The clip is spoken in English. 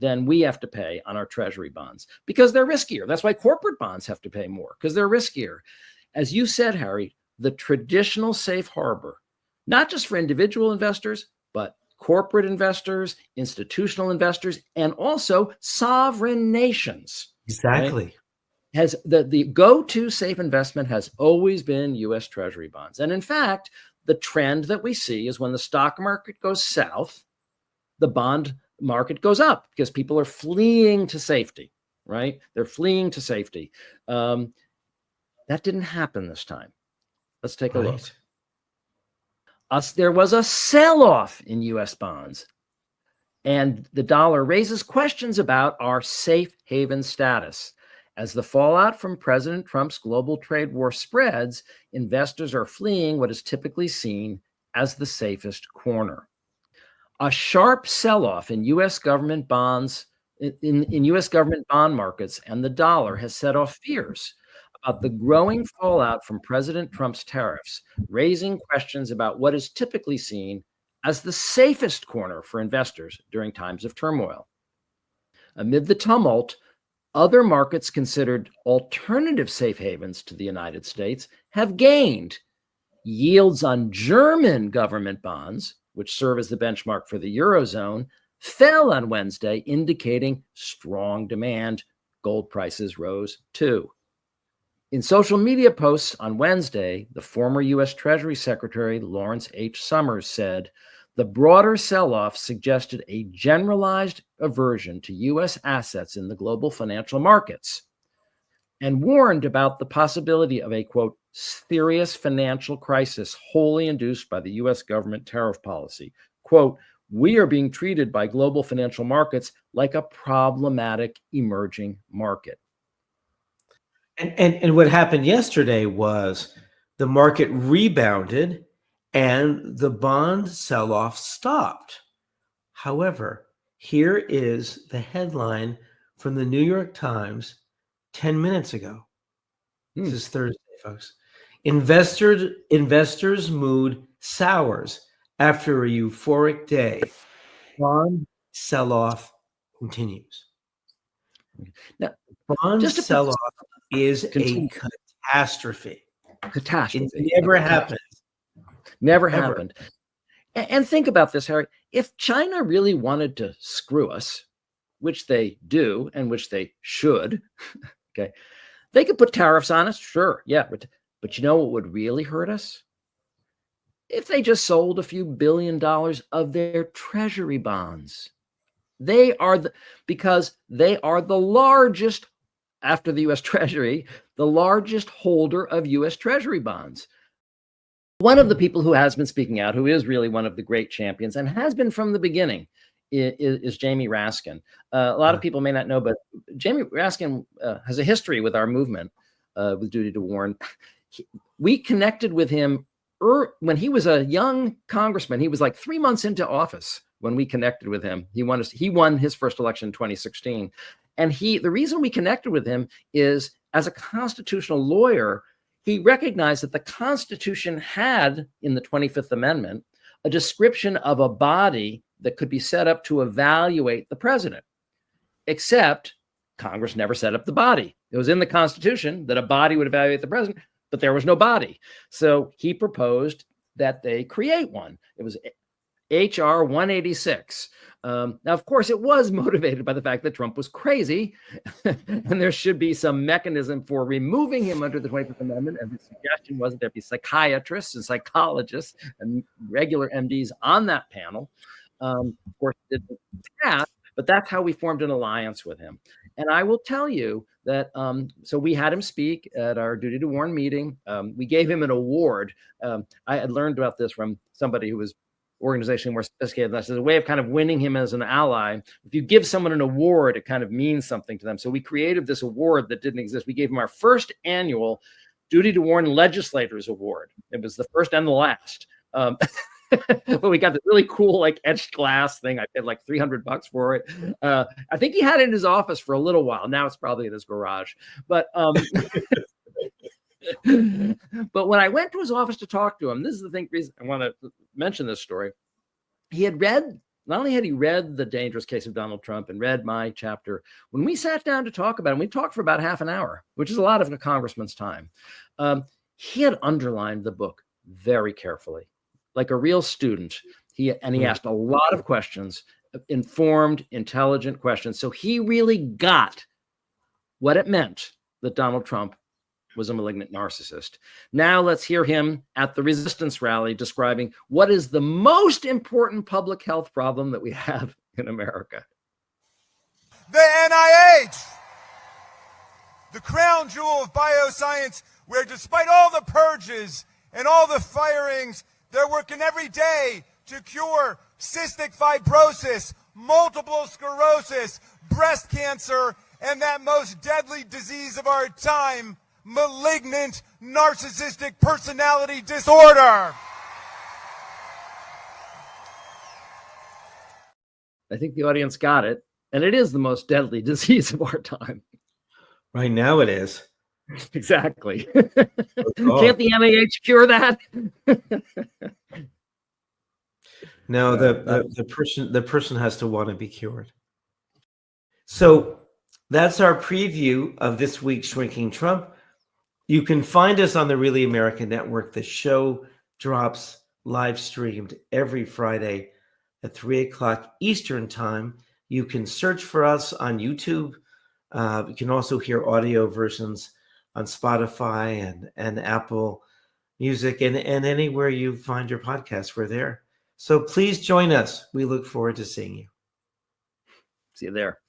than we have to pay on our treasury bonds because they're riskier. That's why corporate bonds have to pay more, because they're riskier. As you said, Harry, the traditional safe harbor, not just for individual investors, but corporate investors, institutional investors, and also sovereign nations. Exactly. Right? Has the go-to safe investment has always been U.S. Treasury bonds. And in fact, the trend that we see is when the stock market goes south, the bond market goes up because people are fleeing to safety, right? They're fleeing to safety. That didn't happen this time. Let's take a look. There was a sell-off in U.S. bonds, and the dollar raises questions about our safe haven status. As the fallout from President Trump's global trade war spreads, investors are fleeing what is typically seen as the safest corner. A sharp sell-off in U.S. government bonds, in U.S. government bond markets and the dollar has set off fears about the growing fallout from President Trump's tariffs, raising questions about what is typically seen as the safest corner for investors during times of turmoil. Amid the tumult, other markets considered alternative safe havens to the United States have gained. Yields on German government bonds, which serve as the benchmark for the Eurozone, fell on Wednesday, indicating strong demand. Gold prices rose too. In social media posts on Wednesday, the former U.S. Treasury Secretary Lawrence H. Summers said, the broader sell-off suggested a generalized aversion to U.S. assets in the global financial markets and warned about the possibility of a, quote, serious financial crisis wholly induced by the U.S. government tariff policy. Quote, we are being treated by global financial markets like a problematic emerging market. And what happened yesterday was the market rebounded and the bond sell-off stopped. However, here is the headline from the New York Times 10 minutes ago. This is Thursday, folks. Investors' mood sours after a euphoric day. Bond sell-off continues. Now, bond sell-off is a catastrophe. It never happened. Never happened. And think about this, Harry. If China really wanted to screw us, which they do and which they should, okay, they could put tariffs on us, sure, yeah. But you know what would really hurt us? If they just sold a few $1 billion of their treasury bonds. Because they are the largest, after the U.S. Treasury, the largest holder of U.S. Treasury bonds. One of the people who has been speaking out, who is really one of the great champions and has been from the beginning, is Jamie Raskin. A lot of people may not know, but Jamie Raskin has a history with our movement, with Duty to Warn. We connected with him when he was a young congressman. He was like 3 months into office when we connected with him. He won his first election in 2016. And the reason we connected with him is, as a constitutional lawyer, he recognized that the Constitution had, in the 25th Amendment, a description of a body that could be set up to evaluate the president, except Congress never set up the body. It was in the Constitution that a body would evaluate the president, but there was no body. So he proposed that they create one. It was HR 186. Now, of course, it was motivated by the fact that Trump was crazy, and there should be some mechanism for removing him under the 25th Amendment. And the suggestion was that there be psychiatrists and psychologists and regular MDs on that panel. Of course, it didn't pass, but that's how we formed an alliance with him. And I will tell you that, so we had him speak at our Duty to Warn meeting. We gave him an award. I had learned about this from somebody who was organization more sophisticated than us. As a way of kind of winning him as an ally. If you give someone an award, it kind of means something to them. So we created this award that didn't exist. We gave him our first annual Duty to Warn Legislators Award. It was the first and the last. But we got this really cool, like, etched glass thing. I paid like $300 for it. I think he had it in his office for a little while. Now it's probably in his garage. But but when I went to his office to talk to him, this is the reason I want to mention this story. He had read not only had he read The Dangerous Case of Donald Trump and read my chapter, when we sat down to talk about it, and we talked for about half an hour, which is a lot of a congressman's time, he had underlined the book very carefully, like a real student. He asked a lot of questions, informed, intelligent questions. So he really got what it meant that Donald Trump was a malignant narcissist. Now let's hear him at the resistance rally describing what is the most important public health problem that we have in America. The NIH, the crown jewel of bioscience, where despite all the purges and all the firings, they're working every day to cure cystic fibrosis, multiple sclerosis, breast cancer, and that most deadly disease of our time, malignant narcissistic personality disorder. I think the audience got it. And it is the most deadly disease of our time. Right now it is. Exactly. Can't the NIH cure that? No, the person has to want to be cured. So that's our preview of this week's Shrinking Trump. You can find us on the Really American Network. The show drops live streamed every Friday at 3:00 Eastern Time. You can search for us on YouTube. You can also hear audio versions on Spotify and Apple Music and anywhere you find your podcast. We're there. So please join us. We look forward to seeing you. See you there.